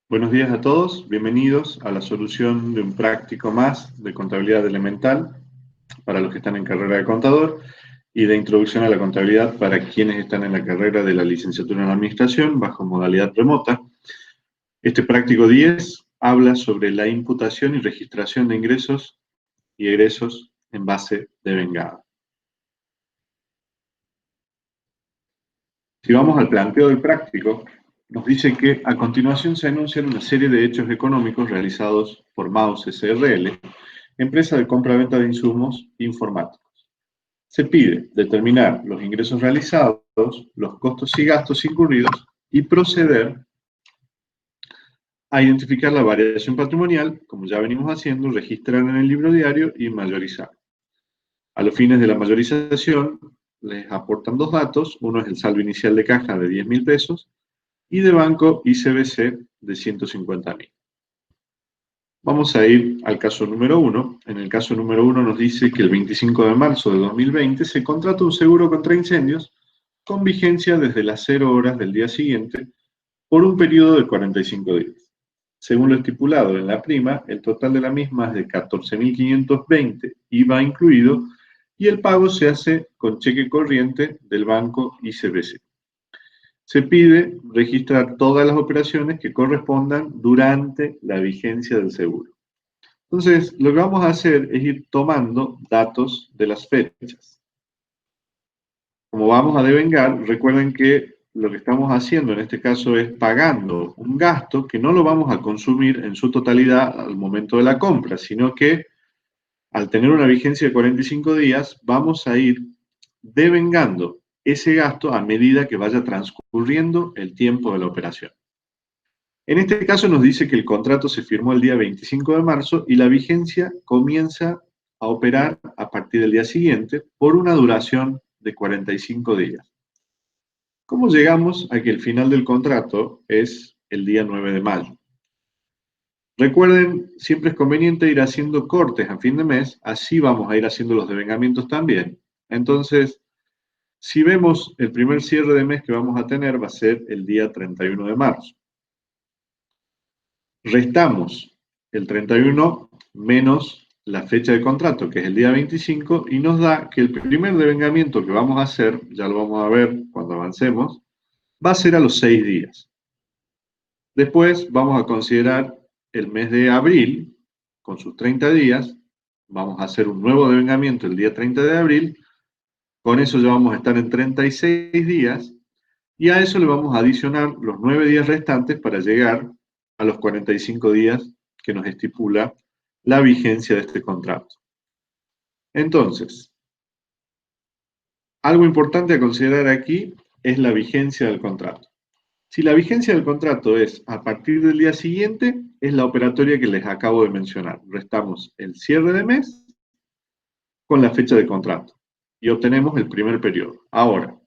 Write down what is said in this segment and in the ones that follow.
Buenos días a todos, bienvenidos a la solución de un práctico más de contabilidad elemental para los que están en carrera de contador y de introducción a la contabilidad para quienes están en la carrera de la licenciatura en administración bajo modalidad remota. Este práctico 10 habla sobre la imputación y registración de ingresos y egresos en base de vengada. Si vamos al planteo del práctico, nos dice que a continuación se anuncian una serie de hechos económicos realizados por Mouse SRL, empresa de compra-venta de insumos informáticos. Se pide determinar los ingresos realizados, los costos y gastos incurridos y proceder a identificar la variación patrimonial, como ya venimos haciendo, registrar en el libro diario y mayorizar. A los fines de la mayorización, les aportan dos datos. Uno es el saldo inicial de caja de 10.000 pesos y de banco ICBC de 150.000. Vamos a ir al caso número 1. En el caso número 1 nos dice que el 25 de marzo de 2020 se contrata un seguro contra incendios con vigencia desde las 0 horas del día siguiente por un periodo de 45 días. Según lo estipulado en la prima, el total de la misma es de 14.520, IVA incluido, y el pago se hace con cheque corriente del banco ICBC. Se pide registrar todas las operaciones que correspondan durante la vigencia del seguro. Entonces, lo que vamos a hacer es ir tomando datos de las fechas. Como vamos a devengar, recuerden que lo que estamos haciendo en este caso es pagando un gasto que no lo vamos a consumir en su totalidad al momento de la compra, sino que al tener una vigencia de 45 días, vamos a ir devengando ese gasto a medida que vaya transcurriendo el tiempo de la operación. En este caso nos dice que el contrato se firmó el día 25 de marzo y la vigencia comienza a operar a partir del día siguiente por una duración de 45 días. ¿Cómo llegamos a que el final del contrato es el día 9 de mayo? Recuerden, siempre es conveniente ir haciendo cortes a fin de mes, así vamos a ir haciendo los devengamientos también. Entonces, si vemos el primer cierre de mes que vamos a tener va a ser el día 31 de marzo. Restamos el 31 menos la fecha de contrato, que es el día 25, y nos da que el primer devengamiento que vamos a hacer, ya lo vamos a ver cuando avancemos, va a ser a los 6 días. Después vamos a considerar el mes de abril, con sus 30 días, vamos a hacer un nuevo devengamiento el día 30 de abril, con eso ya vamos a estar en 36 días, y a eso le vamos a adicionar los 9 días restantes para llegar a los 45 días que nos estipula la vigencia de este contrato. Entonces, algo importante a considerar aquí es la vigencia del contrato. Si la vigencia del contrato es a partir del día siguiente, es la operatoria que les acabo de mencionar. Restamos el cierre de mes con la fecha de contrato y obtenemos el primer periodo. Ahora,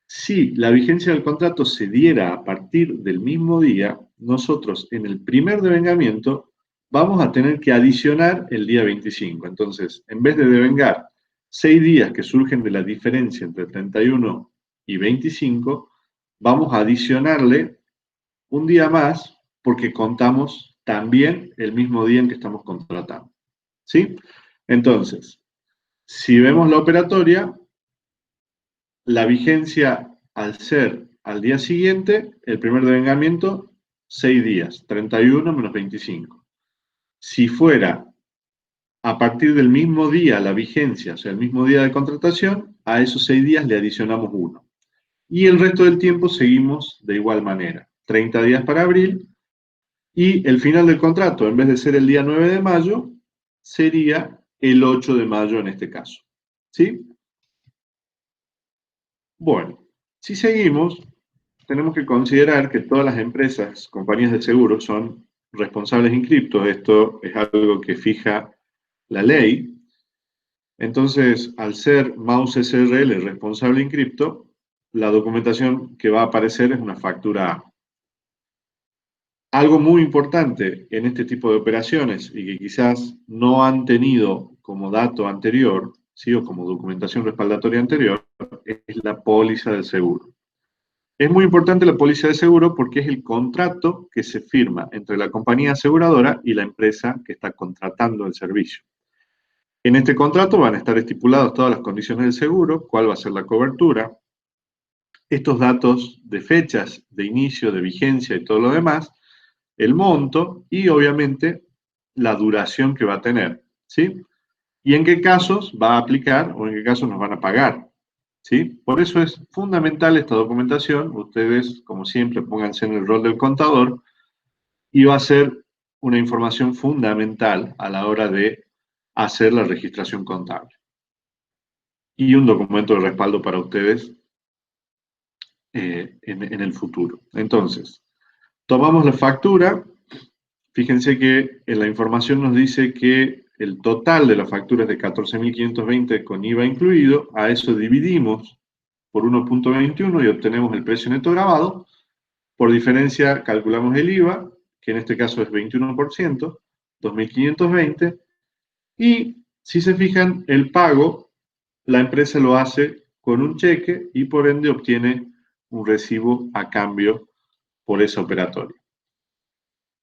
si la vigencia del contrato se diera a partir del mismo día, nosotros en el primer devengamiento vamos a tener que adicionar el día 25. Entonces, en vez de devengar 6 días que surgen de la diferencia entre 31 y 25, vamos a adicionarle un día más porque contamos también el mismo día en que estamos contratando. ¿Sí? Entonces, si vemos la operatoria, la vigencia al ser al día siguiente, el primer devengamiento, 6 días, 31 menos 25. Si fuera a partir del mismo día la vigencia, o sea, el mismo día de contratación, a esos 6 días le adicionamos 1. Y el resto del tiempo seguimos de igual manera. 30 días para abril y el final del contrato, en vez de ser el día 9 de mayo, sería el 8 de mayo en este caso. ¿Sí? Bueno, si seguimos, tenemos que considerar que todas las empresas, compañías de seguros, son responsables inscriptos. Esto es algo que fija la ley. Entonces, al ser Mouse SRL responsable inscripto, la documentación que va a aparecer es una factura A. Algo muy importante en este tipo de operaciones y que quizás no han tenido como dato anterior, ¿sí? O como documentación respaldatoria anterior, es la póliza del seguro. Es muy importante la póliza de seguro porque es el contrato que se firma entre la compañía aseguradora y la empresa que está contratando el servicio. En este contrato van a estar estipuladas todas las condiciones del seguro, cuál va a ser la cobertura, estos datos de fechas de inicio, de vigencia y todo lo demás, el monto y obviamente la duración que va a tener, ¿sí? Y en qué casos va a aplicar o en qué casos nos van a pagar, ¿sí? Por eso es fundamental esta documentación. Ustedes, como siempre, pónganse en el rol del contador y va a ser una información fundamental a la hora de hacer la registración contable. Y un documento de respaldo para ustedes en el futuro. Entonces, tomamos la factura. Fíjense que en la información nos dice que el total de la factura es de 14.520 con IVA incluido. A eso dividimos por 1.21 y obtenemos el precio neto grabado. Por diferencia calculamos el IVA, que en este caso es 21%, 2.520. Y si se fijan, el pago, la empresa lo hace con un cheque y por ende obtiene un recibo a cambio por esa operatoria.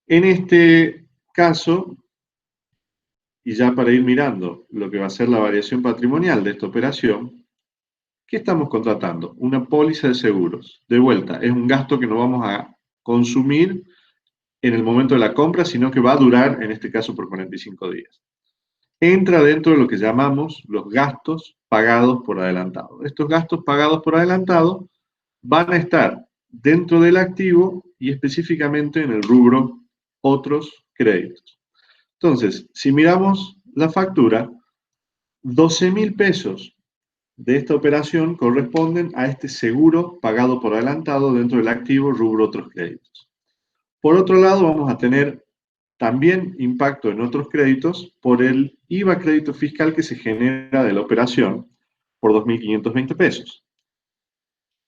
En este caso, y ya para ir mirando lo que va a ser la variación patrimonial de esta operación, ¿qué estamos contratando? Una póliza de seguros. De vuelta, es un gasto que no vamos a consumir en el momento de la compra, sino que va a durar, en este caso, por 45 días. Entra dentro de lo que llamamos los gastos pagados por adelantado. Estos gastos pagados por adelantado van a estar dentro del activo y específicamente en el rubro otros créditos. Entonces, si miramos la factura, 12.000 pesos de esta operación corresponden a este seguro pagado por adelantado dentro del activo rubro otros créditos. Por otro lado, vamos a tener también impacto en otros créditos por el IVA crédito fiscal que se genera de la operación por 2.520 pesos.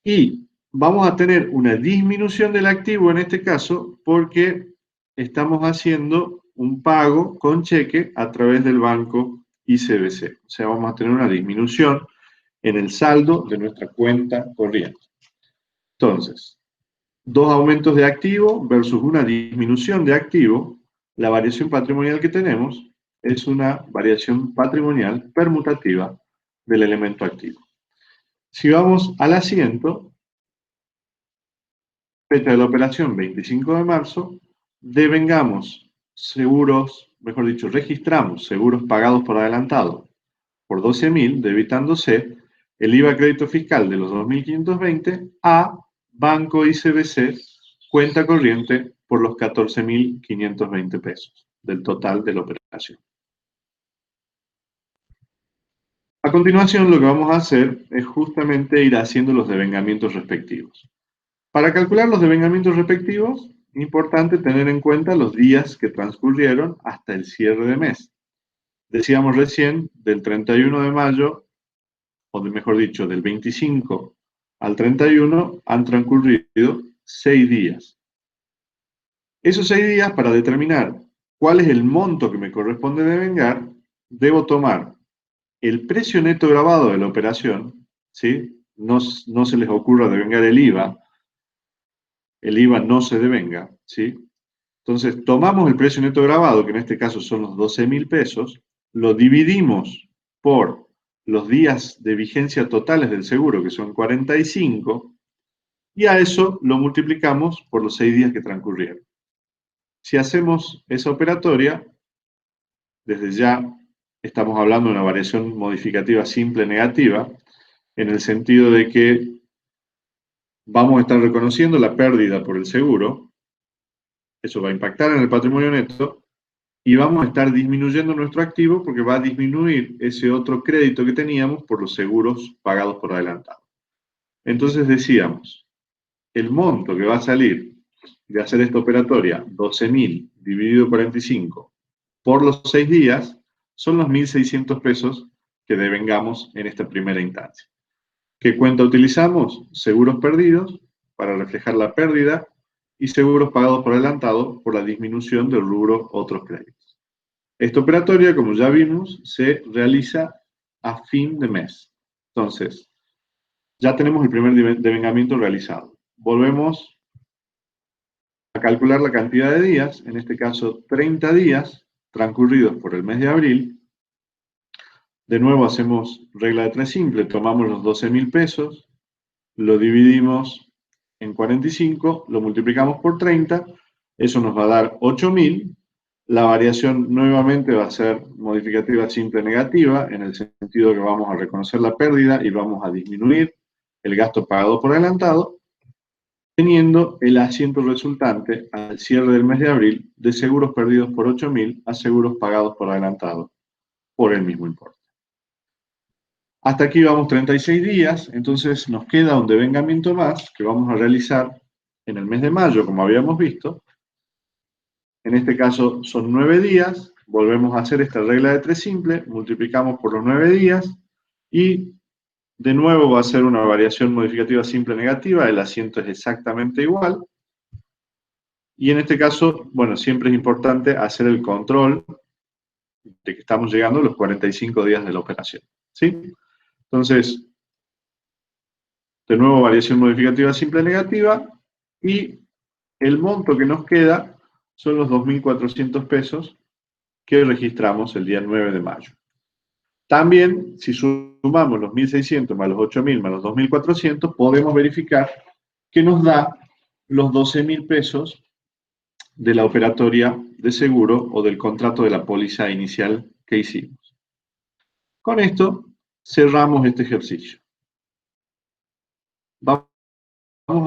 Y vamos a tener una disminución del activo en este caso porque estamos haciendo un pago con cheque a través del banco ICBC. O sea, vamos a tener una disminución en el saldo de nuestra cuenta corriente. Entonces, dos aumentos de activo versus una disminución de activo, la variación patrimonial que tenemos es una variación patrimonial permutativa del elemento activo. Si vamos al asiento, fecha de la operación 25 de marzo, devengamos seguros, mejor dicho, registramos seguros pagados por adelantado por 12.000, debitándose el IVA crédito fiscal de los 2.520 a Banco ICBC, cuenta corriente por los 14.520 pesos del total de la operación. A continuación, lo que vamos a hacer es justamente ir haciendo los devengamientos respectivos. Para calcular los devengamientos respectivos, es importante tener en cuenta los días que transcurrieron hasta el cierre de mes. Decíamos recién, del 31 de mayo, o mejor dicho, del 25 al 31, han transcurrido 6 días. Esos 6 días, para determinar cuál es el monto que me corresponde devengar, debo tomar el precio neto grabado de la operación, ¿sí? No se les ocurra devengar el IVA no se devenga, ¿sí? Entonces, tomamos el precio neto grabado, que en este caso son los 12.000 pesos, lo dividimos por los días de vigencia totales del seguro, que son 45, y a eso lo multiplicamos por los 6 días que transcurrieron. Si hacemos esa operatoria, desde ya estamos hablando de una variación modificativa simple negativa, en el sentido de que vamos a estar reconociendo la pérdida por el seguro, eso va a impactar en el patrimonio neto, y vamos a estar disminuyendo nuestro activo porque va a disminuir ese otro crédito que teníamos por los seguros pagados por adelantado. Entonces decíamos, el monto que va a salir de hacer esta operatoria, 12.000 dividido 45 por los 6 días, son los 1.600 pesos que devengamos en esta primera instancia. ¿Qué cuenta utilizamos? Seguros perdidos para reflejar la pérdida y seguros pagados por adelantado por la disminución del rubro otros créditos. Esta operatoria, como ya vimos, se realiza a fin de mes. Entonces, ya tenemos el primer devengamiento realizado. volvemos a calcular la cantidad de días, en este caso 30 días transcurridos por el mes de abril. De nuevo hacemos regla de 3 simple, tomamos los 12.000 pesos, lo dividimos en 45, lo multiplicamos por 30, eso nos va a dar 8.000. La variación nuevamente va a ser modificativa simple negativa, en el sentido que vamos a reconocer la pérdida y vamos a disminuir el gasto pagado por adelantado, teniendo el asiento resultante al cierre del mes de abril de seguros perdidos por 8.000 a seguros pagados por adelantado por el mismo importe. Hasta aquí vamos 36 días, entonces nos queda un devengamiento más que vamos a realizar en el mes de mayo, como habíamos visto. En este caso son 9 días, volvemos a hacer esta regla de 3 simple, multiplicamos por los 9 días y de nuevo va a ser una variación modificativa simple negativa, el asiento es exactamente igual. Y en este caso, bueno, siempre es importante hacer el control de que estamos llegando a los 45 días de la operación, ¿sí? Entonces, de nuevo variación modificativa simple negativa y el monto que nos queda son los 2.400 pesos que registramos el día 9 de mayo. También, si sumamos los 1.600 más los 8.000 más los 2.400, podemos verificar que nos da los 12.000 pesos de la operatoria de seguro o del contrato de la póliza inicial que hicimos. Con esto cerramos este ejercicio. Vamos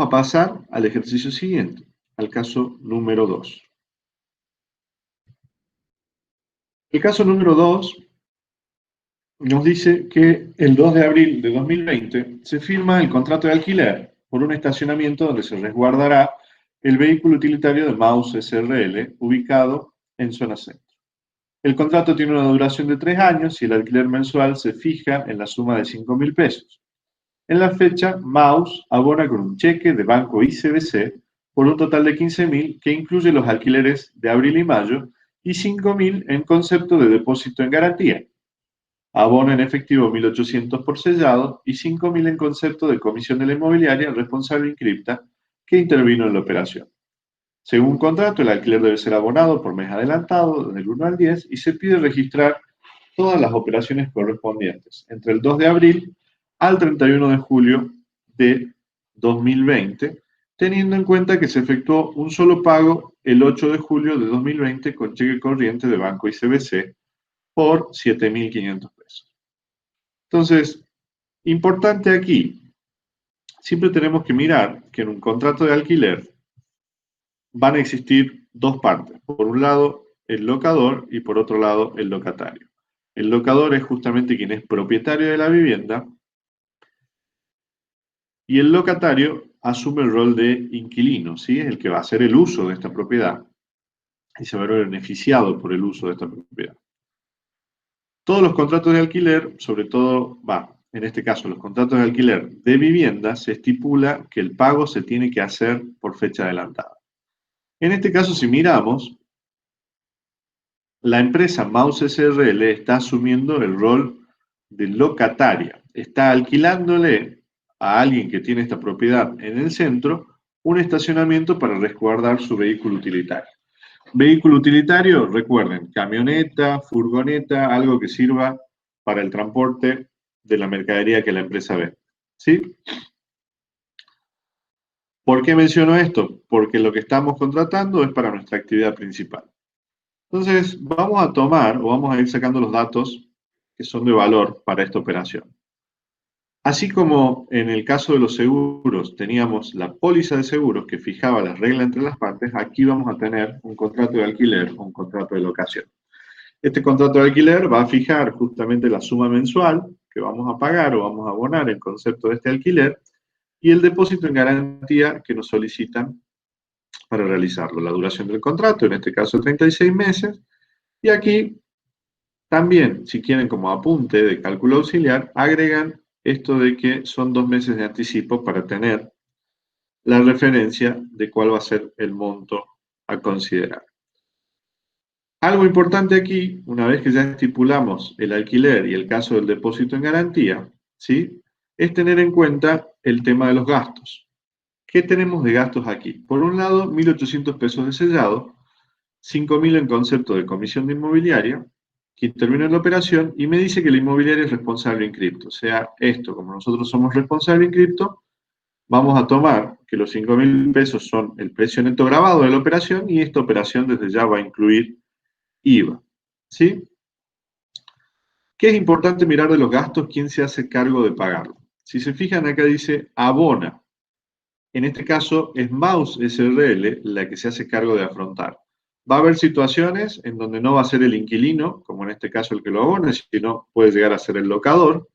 a pasar al ejercicio siguiente, al caso número 2. El caso número 2 nos dice que el 2 de abril de 2020 se firma el contrato de alquiler por un estacionamiento donde se resguardará el vehículo utilitario de Maus SRL ubicado en zona centro. El contrato tiene una duración de 3 años y el alquiler mensual se fija en la suma de 5.000 pesos. En la fecha, Maus abona con un cheque de Banco ICBC por un total de 15.000 que incluye los alquileres de abril y mayo y 5.000 en concepto de depósito en garantía. Abona en efectivo 1.800 por sellado y 5.000 en concepto de comisión de la inmobiliaria responsable inscripta que intervino en la operación. Según contrato, el alquiler debe ser abonado por mes adelantado del 1 al 10 y se pide registrar todas las operaciones correspondientes entre el 2 de abril al 31 de julio de 2020, teniendo en cuenta que se efectuó un solo pago el 8 de julio de 2020 con cheque corriente de Banco ICBC por 7.500 pesos. Entonces, importante aquí, siempre tenemos que mirar que en un contrato de alquiler van a existir dos partes. Por un lado, el locador y por otro lado, el locatario. El locador es justamente quien es propietario de la vivienda y el locatario asume el rol de inquilino, ¿sí? Es el que va a hacer el uso de esta propiedad y se va a ver beneficiado por el uso de esta propiedad. Todos los contratos de alquiler, sobre todo, en este caso, los contratos de alquiler de vivienda, se estipula que el pago se tiene que hacer por fecha adelantada. En este caso, si miramos, la empresa Maus SRL está asumiendo el rol de locataria. Está alquilándole a alguien que tiene esta propiedad en el centro un estacionamiento para resguardar su vehículo utilitario. Vehículo utilitario, recuerden, camioneta, furgoneta, algo que sirva para el transporte de la mercadería que la empresa vende. ¿Sí? ¿Por qué menciono esto? Porque lo que estamos contratando es para nuestra actividad principal. Entonces, vamos a tomar o vamos a ir sacando los datos que son de valor para esta operación. Así como en el caso de los seguros teníamos la póliza de seguros que fijaba las reglas entre las partes, aquí vamos a tener un contrato de alquiler o un contrato de locación. Este contrato de alquiler va a fijar justamente la suma mensual que vamos a pagar o vamos a abonar en concepto de este alquiler y el depósito en garantía que nos solicitan para realizarlo. La duración del contrato, en este caso 36 meses, y aquí también, si quieren como apunte de cálculo auxiliar, agregan esto de que son 2 meses de anticipo para tener la referencia de cuál va a ser el monto a considerar. Algo importante aquí, una vez que ya estipulamos el alquiler y el caso del depósito en garantía, ¿sí? Es tener en cuenta el tema de los gastos, ¿qué tenemos de gastos aquí? Por un lado, 1.800 pesos de sellado, 5.000 en concepto de comisión de inmobiliaria, que interviene en la operación y me dice que la inmobiliaria es responsable en cripto. O sea, esto, como nosotros somos responsables en cripto, vamos a tomar que los 5.000 pesos son el precio neto grabado de la operación y esta operación desde ya va a incluir IVA. ¿Sí? ¿Qué es importante mirar de los gastos? ¿Quién se hace cargo de pagarlo? Si se fijan acá dice abona. En este caso es Mouse SRL la que se hace cargo de afrontar. Va a haber situaciones en donde no va a ser el inquilino, como en este caso el que lo abone, sino puede llegar a ser el locador.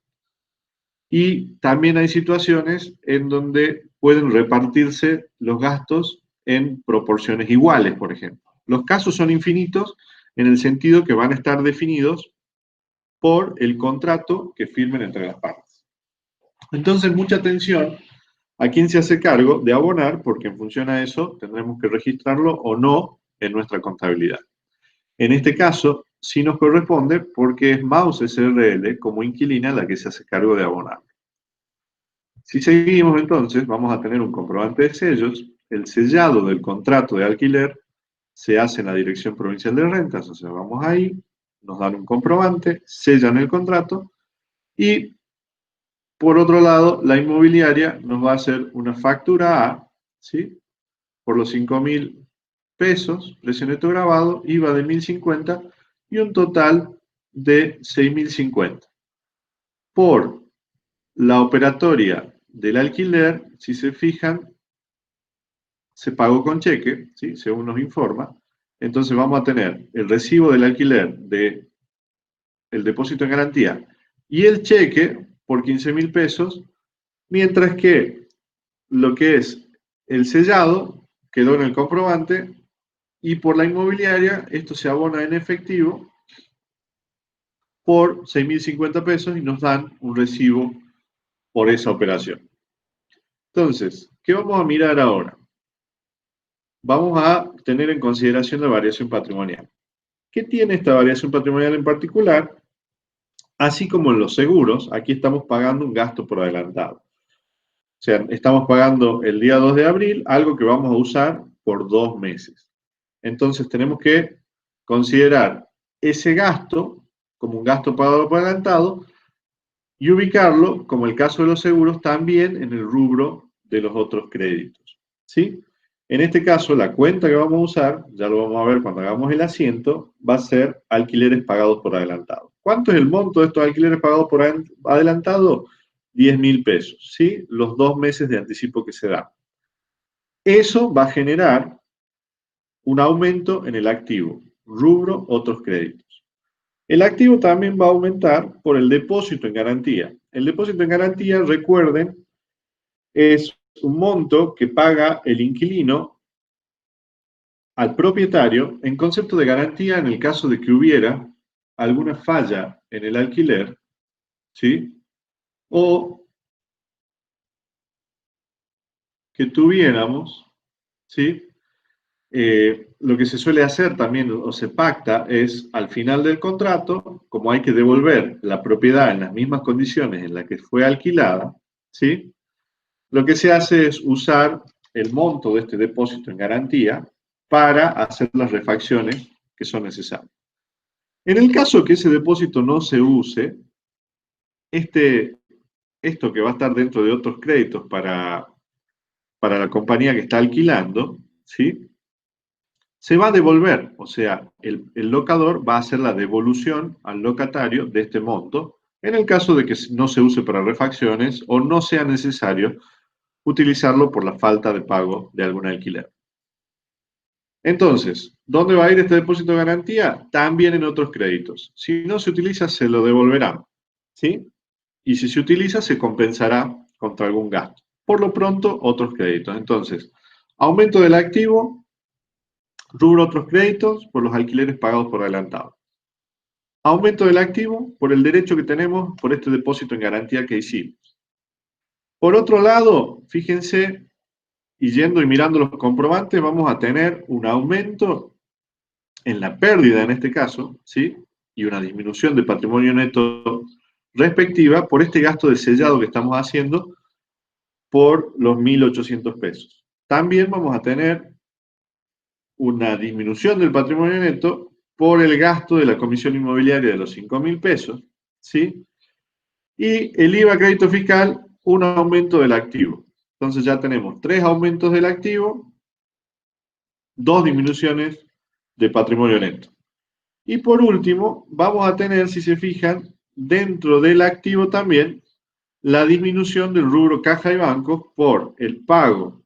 Y también hay situaciones en donde pueden repartirse los gastos en proporciones iguales, por ejemplo. Los casos son infinitos en el sentido que van a estar definidos por el contrato que firmen entre las partes. Entonces, mucha atención a quién se hace cargo de abonar, porque en función a eso tendremos que registrarlo o no en nuestra contabilidad. En este caso, sí nos corresponde porque es Mouse SRL como inquilina la que se hace cargo de abonar. Si seguimos entonces, vamos a tener un comprobante de sellos. El sellado del contrato de alquiler se hace en la Dirección Provincial de Rentas, o sea, vamos ahí, nos dan un comprobante, sellan el contrato y, por otro lado, la inmobiliaria nos va a hacer una factura A, ¿sí? Por los 5.000 pesos, precio neto grabado, IVA de 1.050 y un total de 6.050. Por la operatoria del alquiler, si se fijan, se pagó con cheque, ¿sí? Según nos informa. Entonces vamos a tener el recibo del alquiler del depósito en garantía y el cheque por 15.000 pesos, mientras que lo que es el sellado quedó en el comprobante y por la inmobiliaria esto se abona en efectivo por 6.050 pesos y nos dan un recibo por esa operación. Entonces, ¿qué vamos a mirar ahora? Vamos a tener en consideración la variación patrimonial. ¿Qué tiene esta variación patrimonial en particular? Así como en los seguros, aquí estamos pagando un gasto por adelantado. O sea, estamos pagando el día 2 de abril algo que vamos a usar por 2 meses. Entonces tenemos que considerar ese gasto como un gasto pagado por adelantado y ubicarlo, como el caso de los seguros, también en el rubro de los otros créditos. ¿Sí? En este caso, la cuenta que vamos a usar, ya lo vamos a ver cuando hagamos el asiento, va a ser alquileres pagados por adelantado. ¿Cuánto es el monto de estos alquileres pagados por adelantado? 10.000 pesos, ¿sí? Los 2 meses de anticipo que se da. Eso va a generar un aumento en el activo, rubro otros créditos. El activo también va a aumentar por el depósito en garantía. El depósito en garantía, recuerden, es un monto que paga el inquilino al propietario en concepto de garantía en el caso de que hubiera alguna falla en el alquiler, ¿sí? O que tuviéramos, ¿sí? Lo que se suele hacer también o se pacta es al final del contrato, como hay que devolver la propiedad en las mismas condiciones en las que fue alquilada, ¿sí? Lo que se hace es usar el monto de este depósito en garantía para hacer las refacciones que son necesarias. En el caso que ese depósito no se use, esto que va a estar dentro de otros créditos para la compañía que está alquilando, ¿sí? Se va a devolver, o sea, el locador va a hacer la devolución al locatario de este monto en el caso de que no se use para refacciones o no sea necesario utilizarlo por la falta de pago de algún alquiler. Entonces, ¿dónde va a ir este depósito de garantía? También en otros créditos. Si no se utiliza, se lo devolverán, ¿sí? Y si se utiliza, se compensará contra algún gasto. Por lo pronto, otros créditos. Entonces, aumento del activo, rubro otros créditos por los alquileres pagados por adelantado. Aumento del activo por el derecho que tenemos por este depósito en garantía que hicimos. Por otro lado, fíjense, y yendo y mirando los comprobantes, vamos a tener un aumento en la pérdida en este caso, ¿sí? Y una disminución de patrimonio neto respectiva por este gasto de sellado que estamos haciendo por los 1.800 pesos. También vamos a tener una disminución del patrimonio neto por el gasto de la comisión inmobiliaria de los 5.000 pesos, ¿sí? Y el IVA crédito fiscal, un aumento del activo. Entonces ya tenemos 3 aumentos del activo, 2 disminuciones de patrimonio neto. Y por último, vamos a tener, si se fijan, dentro del activo también, la disminución del rubro caja y bancos por el pago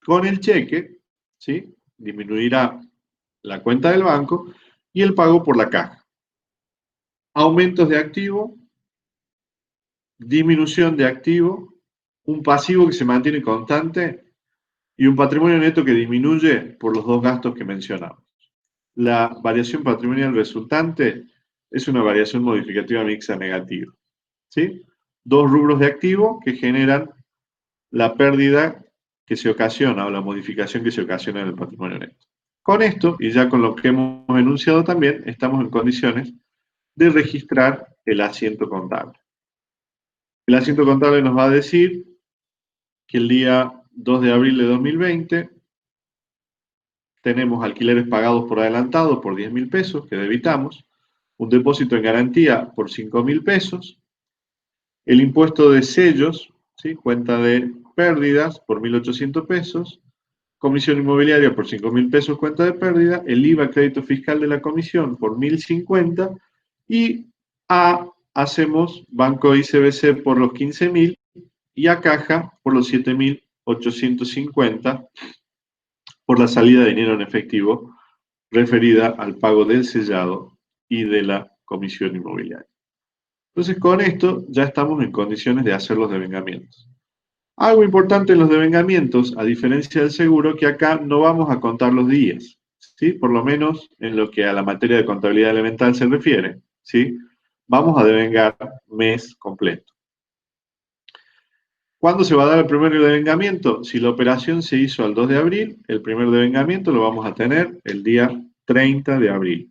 con el cheque, ¿sí? Disminuirá la cuenta del banco y el pago por la caja. Aumentos de activo, disminución de activo, un pasivo que se mantiene constante y un patrimonio neto que disminuye por los dos gastos que mencionamos. La variación patrimonial resultante es una variación modificativa mixta negativa, ¿sí? Dos rubros de activo que generan la pérdida que se ocasiona o la modificación que se ocasiona en el patrimonio neto. Con esto, y ya con lo que hemos enunciado también, estamos en condiciones de registrar el asiento contable. El asiento contable nos va a decir que el día 2 de abril de 2020 tenemos alquileres pagados por adelantado por 10.000 pesos que debitamos, un depósito en garantía por 5.000 pesos, el impuesto de sellos, ¿sí? Cuenta de pérdidas por 1.800 pesos, comisión inmobiliaria por 5.000 pesos, cuenta de pérdida, el IVA crédito fiscal de la comisión por 1.050 y hacemos Banco ICBC por los 15.000 y a Caja por los 7.850 por la salida de dinero en efectivo referida al pago del sellado y de la comisión inmobiliaria. Entonces, con esto ya estamos en condiciones de hacer los devengamientos. Algo importante en los devengamientos, a diferencia del seguro, que acá no vamos a contar los días, ¿sí? Por lo menos en lo que a la materia de contabilidad elemental se refiere, ¿sí? Vamos a devengar mes completo. ¿Cuándo se va a dar el primer devengamiento? Si la operación se hizo al 2 de abril, el primer devengamiento lo vamos a tener el día 30 de abril.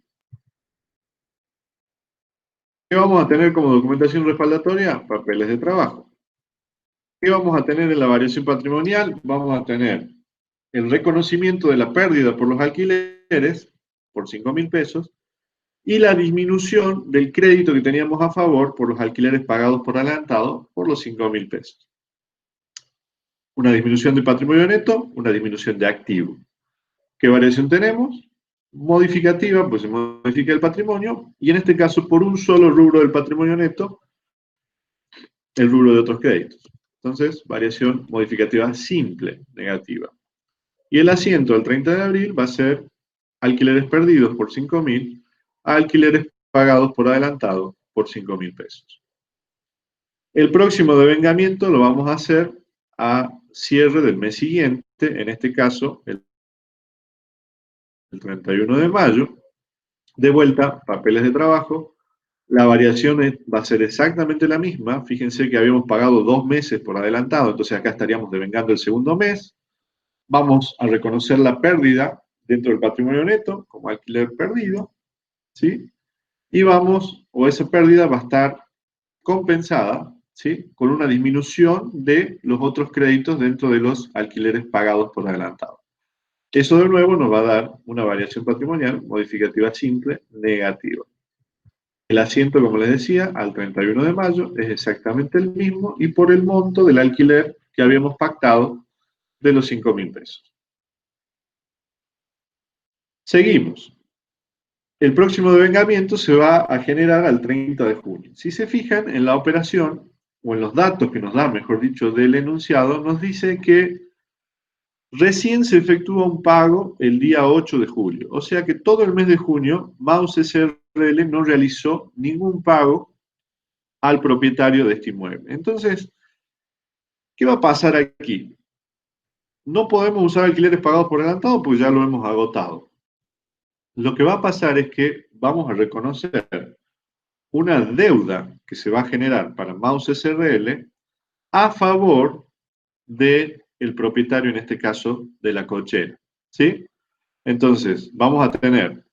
¿Qué vamos a tener como documentación respaldatoria? Papeles de trabajo. ¿Qué vamos a tener en la variación patrimonial? Vamos a tener el reconocimiento de la pérdida por los alquileres, por 5.000 pesos, y la disminución del crédito que teníamos a favor por los alquileres pagados por adelantado, por los 5.000 pesos. Una disminución de patrimonio neto, una disminución de activo. ¿Qué variación tenemos? Modificativa, pues se modifica el patrimonio, y en este caso por un solo rubro del patrimonio neto, el rubro de otros créditos. Entonces, variación modificativa simple, negativa. Y el asiento al 30 de abril va a ser alquileres perdidos por 5.000 a alquileres pagados por adelantado por 5.000 pesos. El próximo devengamiento lo vamos a hacer a cierre del mes siguiente, en este caso el 31 de mayo. De vuelta, papeles de trabajo. La variación va a ser exactamente la misma. Fíjense que habíamos pagado 2 meses por adelantado, entonces acá estaríamos devengando el segundo mes. Vamos a reconocer la pérdida dentro del patrimonio neto como alquiler perdido, ¿sí? Y vamos, o esa pérdida va a estar compensada, ¿sí? Con una disminución de los otros créditos dentro de los alquileres pagados por adelantado. Eso de nuevo nos va a dar una variación patrimonial modificativa simple negativa. El asiento, como les decía, al 31 de mayo es exactamente el mismo y por el monto del alquiler que habíamos pactado de los 5.000 pesos. Seguimos. El próximo devengamiento se va a generar al 30 de junio. Si se fijan en la operación, o en los datos que nos da, mejor dicho, del enunciado, nos dice que recién se efectúa un pago el día 8 de julio. O sea que todo el mes de junio, Maus SRL no realizó ningún pago al propietario de este inmueble. Entonces, ¿qué va a pasar aquí? No podemos usar alquileres pagados por adelantado porque ya lo hemos agotado. Lo que va a pasar es que vamos a reconocer una deuda que se va a generar para Maus SRL a favor del propietario, en este caso, de la cochera, ¿sí? Entonces, vamos a tener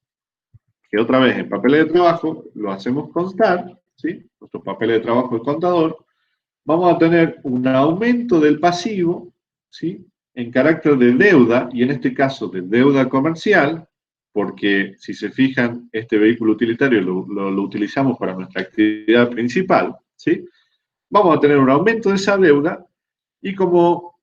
que otra vez en papeles de trabajo lo hacemos constar, ¿sí? Nuestros papeles de trabajo del contador, vamos a tener un aumento del pasivo, ¿sí?, en carácter de deuda, y en este caso de deuda comercial, porque si se fijan, este vehículo utilitario lo utilizamos para nuestra actividad principal, ¿sí? Vamos a tener un aumento de esa deuda y como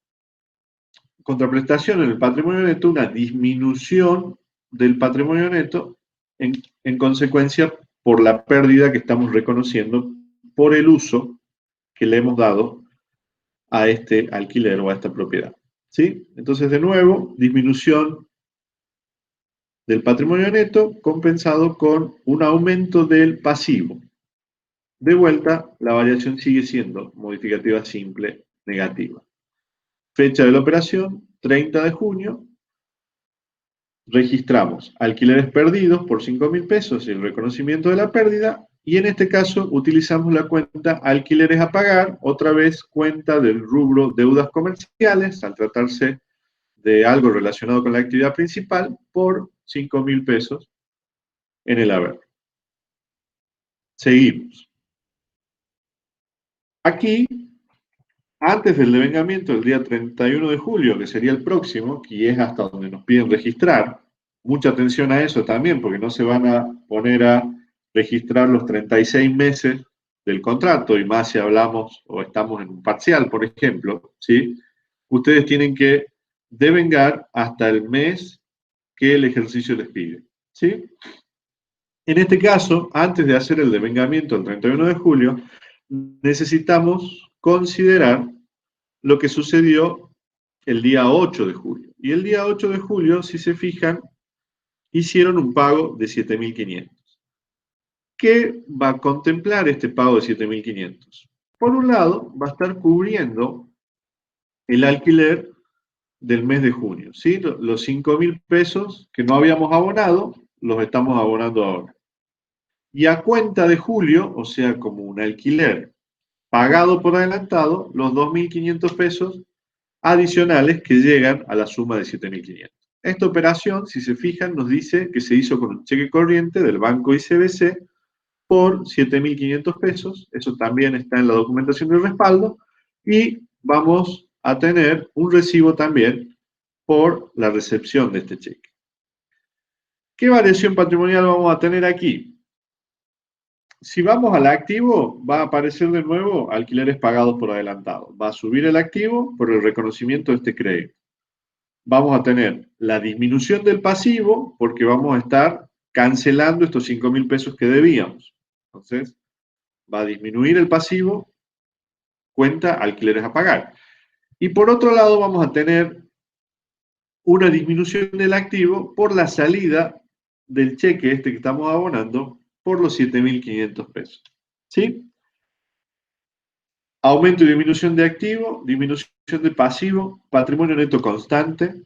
contraprestación en el patrimonio neto, una disminución del patrimonio neto en consecuencia por la pérdida que estamos reconociendo por el uso que le hemos dado a este alquiler o a esta propiedad. ¿Sí? Entonces, de nuevo, disminución del patrimonio neto compensado con un aumento del pasivo. De vuelta, la variación sigue siendo modificativa simple negativa. Fecha de la operación, 30 de junio. Registramos alquileres perdidos por 5.000 pesos y el reconocimiento de la pérdida. Y en este caso utilizamos la cuenta alquileres a pagar, otra vez cuenta del rubro deudas comerciales, al tratarse de algo relacionado con la actividad principal, por 5.000 pesos en el haber. Seguimos. Aquí, antes del devengamiento, el día 31 de julio, que sería el próximo, que es hasta donde nos piden registrar, mucha atención a eso también, porque no se van a poner a registrar los 36 meses del contrato, y más si hablamos o estamos en un parcial, por ejemplo, ¿sí? Ustedes tienen que devengar hasta el mes que el ejercicio les pide, ¿sí? En este caso, antes de hacer el devengamiento el 31 de julio, necesitamos considerar lo que sucedió el día 8 de julio. Y el día 8 de julio, si se fijan, hicieron un pago de 7.500. ¿Qué va a contemplar este pago de 7.500? Por un lado, va a estar cubriendo el alquiler del mes de junio, ¿sí? Los 5.000 pesos que no habíamos abonado, los estamos abonando ahora. Y a cuenta de julio, o sea, como un alquiler pagado por adelantado, los 2.500 pesos adicionales que llegan a la suma de 7.500. Esta operación, si se fijan, nos dice que se hizo con un cheque corriente del banco ICBC por 7.500 pesos. Eso también está en la documentación de respaldo. Y vamos a tener un recibo también por la recepción de este cheque. ¿Qué variación patrimonial vamos a tener aquí? Si vamos al activo, va a aparecer de nuevo alquileres pagados por adelantado. Va a subir el activo por el reconocimiento de este crédito. Vamos a tener la disminución del pasivo porque vamos a estar cancelando estos 5.000 pesos que debíamos. Entonces, va a disminuir el pasivo, cuenta alquileres a pagar. Y por otro lado, vamos a tener una disminución del activo por la salida del cheque este que estamos abonando por los 7.500 pesos. ¿Sí? Aumento y disminución de activo, disminución de pasivo, patrimonio neto constante.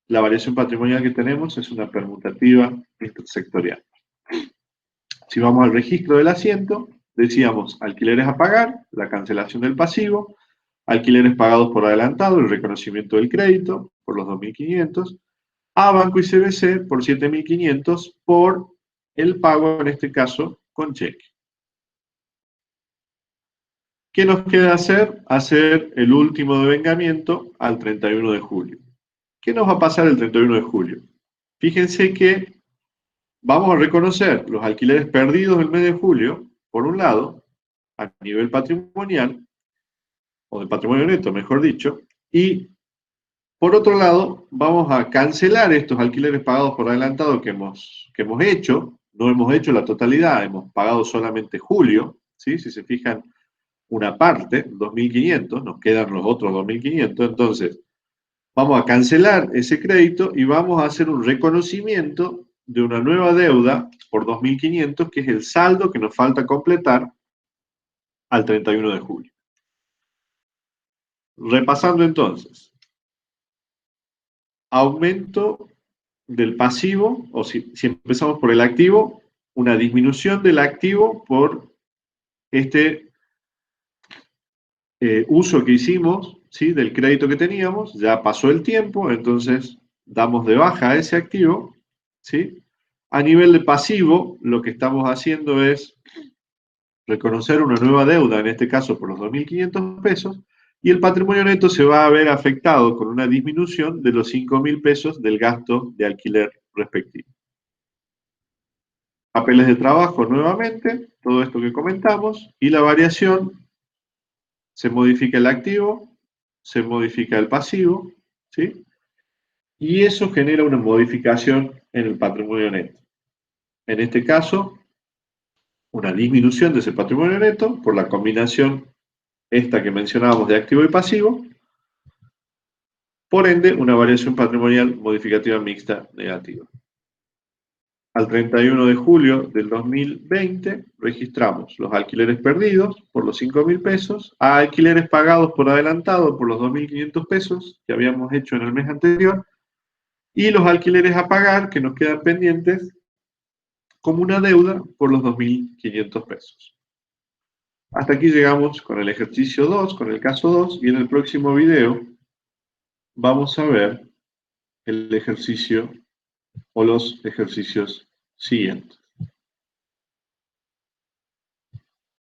La variación patrimonial que tenemos es una permutativa intersectorial. Si vamos al registro del asiento, decíamos alquileres a pagar, la cancelación del pasivo, alquileres pagados por adelantado, el reconocimiento del crédito por los 2.500, a Banco ICBC por 7.500 por el pago, en este caso, con cheque. ¿Qué nos queda hacer? Hacer el último devengamiento al 31 de julio. ¿Qué nos va a pasar el 31 de julio? Fíjense que vamos a reconocer los alquileres perdidos del mes de julio, por un lado, a nivel patrimonial, o de patrimonio neto, mejor dicho, y por otro lado, vamos a cancelar estos alquileres pagados por adelantado que hemos hecho. No hemos hecho la totalidad, hemos pagado solamente julio, ¿sí? Si se fijan, una parte, 2.500, nos quedan los otros 2.500, entonces vamos a cancelar ese crédito y vamos a hacer un reconocimiento de una nueva deuda por 2.500, que es el saldo que nos falta completar al 31 de julio. Repasando entonces, aumento del pasivo, o si empezamos por el activo, una disminución del activo por este uso que hicimos, ¿sí?, del crédito que teníamos. Ya pasó el tiempo, entonces damos de baja a ese activo, ¿sí? A nivel de pasivo, lo que estamos haciendo es reconocer una nueva deuda, en este caso por los 2.500 pesos, y el patrimonio neto se va a ver afectado con una disminución de los 5.000 pesos del gasto de alquiler respectivo. Papeles de trabajo nuevamente, todo esto que comentamos, y la variación, se modifica el activo, se modifica el pasivo, ¿sí? Y eso genera una modificación en el patrimonio neto. En este caso, una disminución de ese patrimonio neto por la combinación esta que mencionábamos de activo y pasivo, por ende, una variación patrimonial modificativa mixta negativa. Al 31 de julio del 2020 registramos los alquileres perdidos por los 5.000 pesos, a alquileres pagados por adelantado por los 2.500 pesos que habíamos hecho en el mes anterior, y los alquileres a pagar que nos quedan pendientes como una deuda por los 2.500 pesos. Hasta aquí llegamos con el ejercicio 2, con el caso 2, y en el próximo video vamos a ver el ejercicio o los ejercicios siguientes.